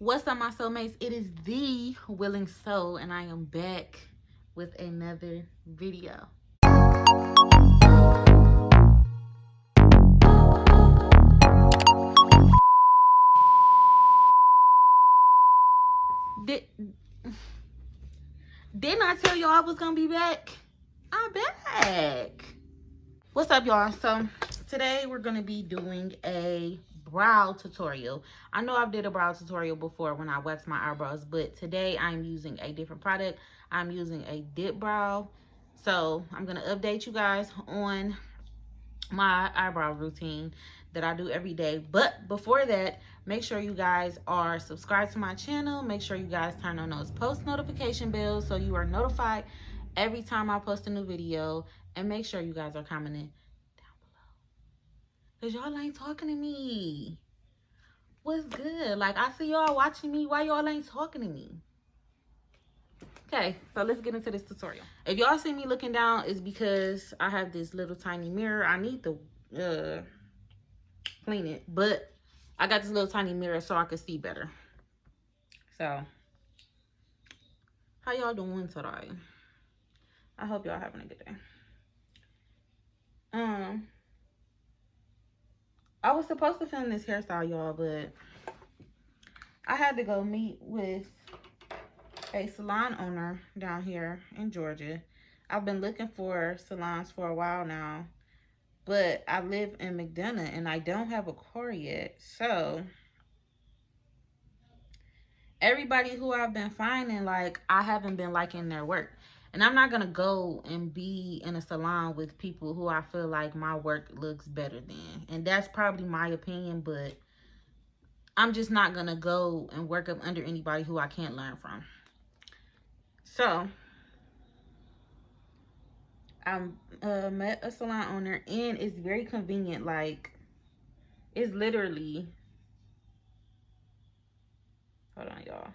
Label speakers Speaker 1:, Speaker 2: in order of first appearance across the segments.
Speaker 1: What's up, my soulmates? It is the willing soul, and I am back with another video. Didn't I tell y'all I was gonna be back? I'm back. What's up, y'all? So today we're gonna be doing a brow tutorial. I know I've did a brow tutorial before when I waxed my eyebrows, but today I'm using a different product. I'm using a dip brow. So I'm gonna update you guys on my eyebrow routine that I do every day. But before that, make sure you guys are subscribed to my channel. Make sure you guys turn on those post notification bells so you are notified every time I post a new video. And make sure you guys are commenting down below, because y'all ain't talking to me. What's good? Like, I see y'all watching me. Why y'all ain't talking to me? Okay, so let's get into this tutorial. If y'all see me looking down, it's because I have this little tiny mirror. I need to clean it, but I got this little tiny mirror so I can see better. So, how y'all doing today? I hope y'all having a good day. I was supposed to film this hairstyle, y'all, but I had to go meet with a salon owner down here in Georgia. I've been looking for salons for a while now, but I live in McDonough and I don't have a car yet. So everybody who I've been finding, like, I haven't been liking their work. And I'm not gonna go and be in a salon with people who I feel like my work looks better than. And that's probably my opinion, but I'm just not gonna go and work up under anybody who I can't learn from. So I met a salon owner, and it's very convenient. Like, it's literally, hold on, y'all.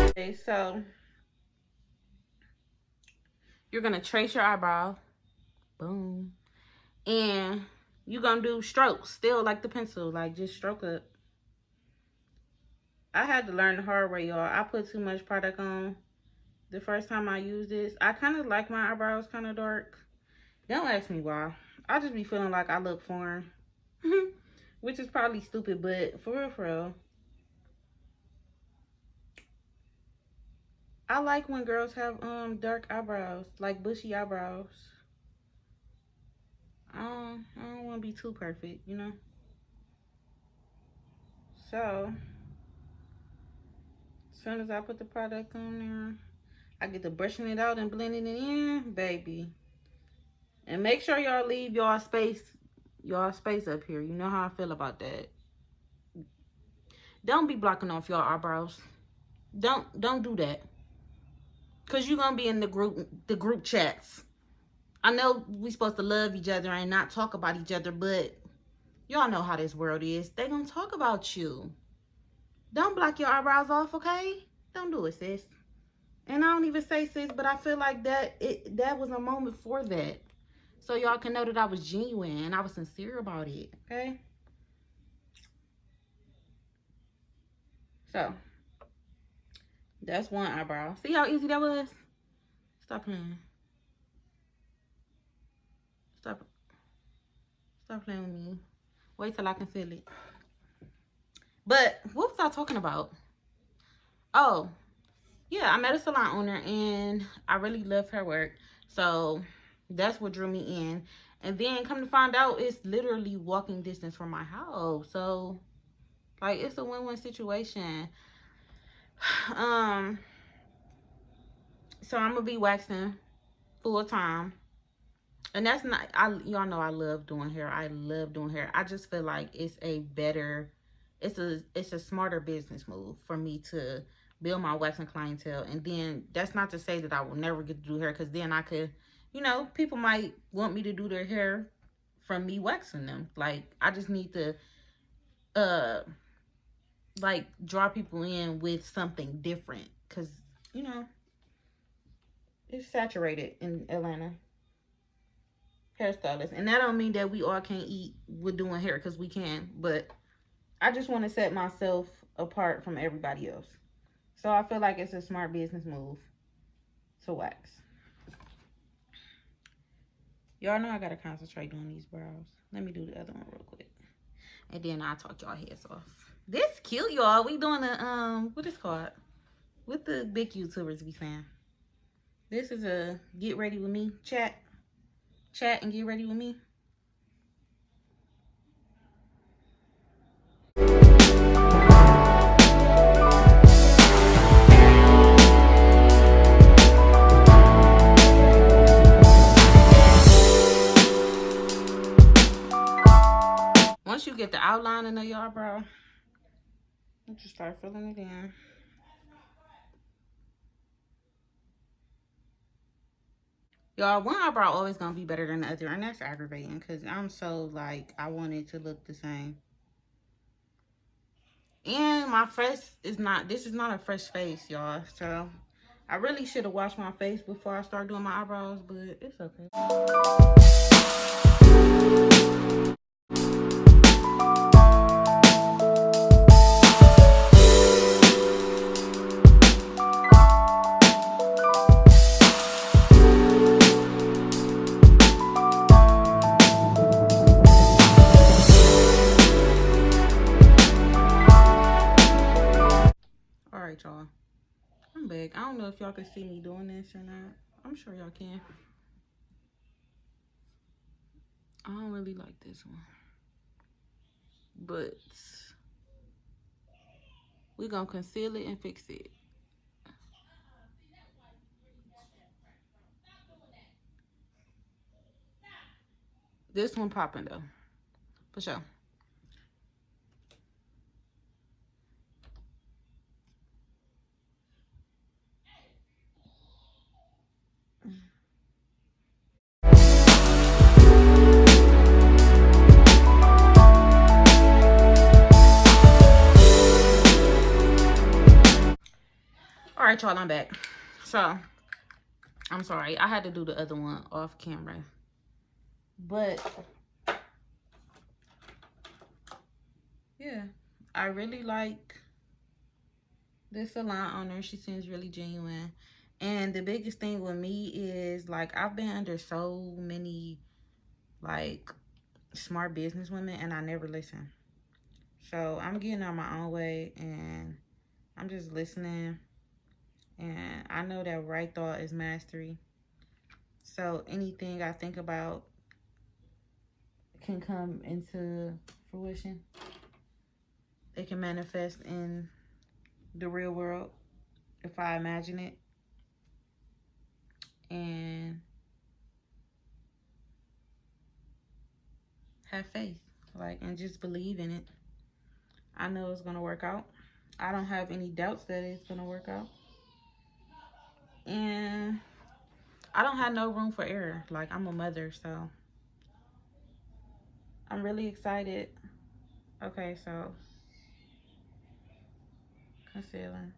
Speaker 1: Okay, so you're gonna trace your eyebrow, boom, and you're gonna do strokes, still like the pencil, like just stroke up. I had to learn the hard way, y'all. I put too much product on the first time I used this. I kind of like my eyebrows kind of dark. Don't ask me why. I just be feeling like I look foreign. Which is probably stupid, but for real. I like when girls have dark eyebrows, like bushy eyebrows. I don't want to be too perfect, you know? So, as soon as I put the product on there, I get to brushing it out and blending it in, baby. And make sure y'all leave y'all space up here. You know how I feel about that. Don't be blocking off your eyebrows. Don't do that. Cause you're gonna be in the group chats. I know we supposed to love each other and not talk about each other, but y'all know how this world is. They gonna talk about you. Don't block your eyebrows off, okay? Don't do it, sis. And I don't even say sis, but I feel like that was a moment for that. So y'all can know that I was genuine and I was sincere about it, okay? So, that's one eyebrow. See how easy that was? Stop playing. Stop playing with me. Wait till I can feel it. But what was I talking about? Oh, yeah, I met a salon owner and I really loved her work. So that's what drew me in. And then come to find out, it's literally walking distance from my house. So, like, it's a win-win situation. So I'm gonna be waxing full time. And that's not, y'all know I love doing hair. I love doing hair. I just feel like it's a better, it's a smarter business move for me to build my waxing clientele. And then that's not to say that I will never get to do hair, because then I could, you know, people might want me to do their hair from me waxing them. Like, I just need to like draw people in with something different, because, you know, it's saturated in Atlanta. hairstylist. And that don't mean that we all can't eat with doing hair, because we can. But I just want to set myself apart from everybody else. So I feel like it's a smart business move to wax. Y'all know I gotta concentrate on these brows. Let me do the other one real quick. And then I'll talk y'all heads off. This cute, y'all. We doing a, what is called? What the big YouTubers be saying. This is a get ready with me chat. Chat and get ready with me. Once you get the outlining of your eyebrow, you just start filling it in. Y'all, one eyebrow always gonna be better than the other, and that's aggravating because I'm so like, I want it to look the same. And my face is not, this is not a fresh face, y'all. So I really should have washed my face before I start doing my eyebrows, but it's okay. Alright, y'all. I'm back. I don't know if y'all can see me doing this or not. I'm sure y'all can. I don't really like this one. But we're going to conceal it and fix it. This one popping though. For sure. Alright, y'all, I'm back. So, I'm sorry. I had to do the other one off camera. But, yeah. I really like this salon owner. She seems really genuine. And the biggest thing with me is, like, I've been under so many, like, smart business women, and I never listen. So, I'm getting on my own way, and I'm just listening. And I know that right thought is mastery. So anything I think about can come into fruition. It can manifest in the real world if I imagine it. And have faith, like, and just believe in it. I know it's gonna work out. I don't have any doubts that it's gonna work out. And I don't have no room for error. Like, I'm a mother, so I'm really excited. Okay, so concealing.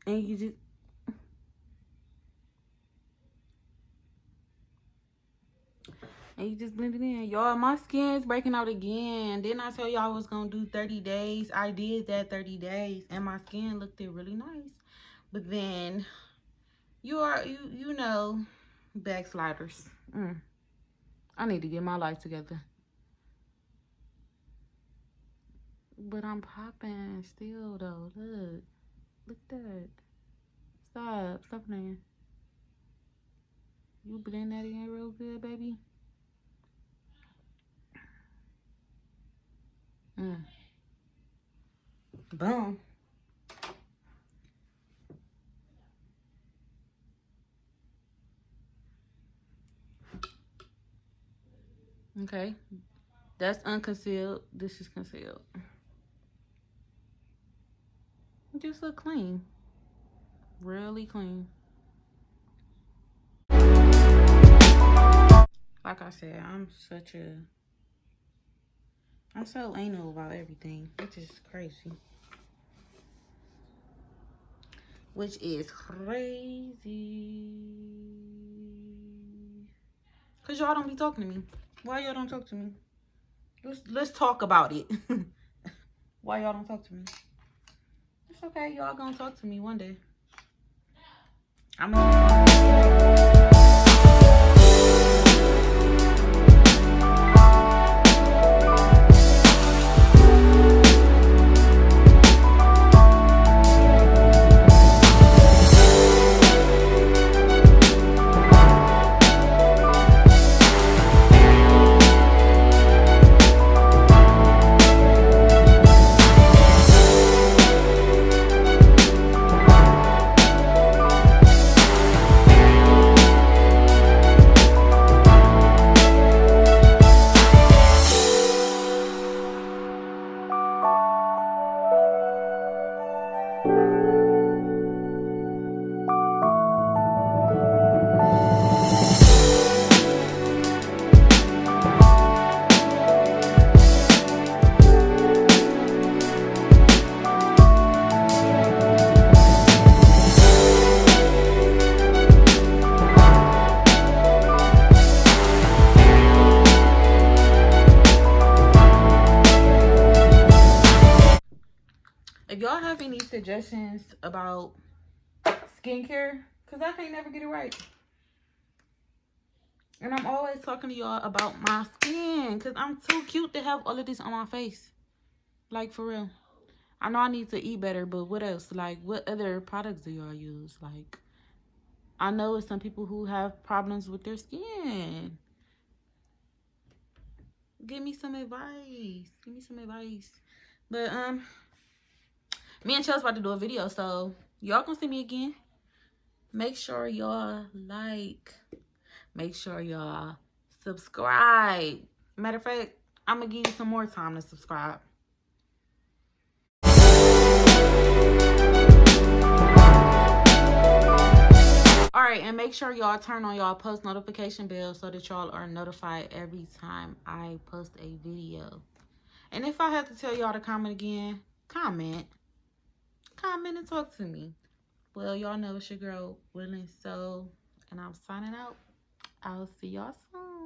Speaker 1: And you just blend it in. Y'all, my skin's breaking out again. Didn't I tell y'all I was gonna do 30 days? I did that 30 days and my skin looked really nice. But then you know, backsliders. I need to get my life together. But I'm popping still though. Look at that. Stop playing. You blend that in real good, baby. Boom. Okay. That's unconcealed. This is concealed. Just look clean. Really clean. Like I said, I'm so anal about everything, which is crazy. Which is crazy. Cause y'all don't be talking to me. Why y'all don't talk to me? Let's talk about it. Why y'all don't talk to me? It's okay, y'all gonna talk to me one day. If y'all have any suggestions about skincare, because I can't never get it right. And I'm always talking to y'all about my skin, because I'm too cute to have all of this on my face. Like, for real. I know I need to eat better, but what else? Like, what other products do y'all use? Like, I know it's some people who have problems with their skin. Give me some advice. Give me some advice. But, me and Chelsea's about to do a video, so y'all gonna see me again. Make sure y'all like. Make sure y'all subscribe. Matter of fact, I'm gonna give you some more time to subscribe. Alright, and make sure y'all turn on y'all post notification bell so that y'all are notified every time I post a video. And if I have to tell y'all to comment again, comment and talk to me. Well, y'all know it's your girl, Willing Soul, and I'm signing out. I'll see y'all soon.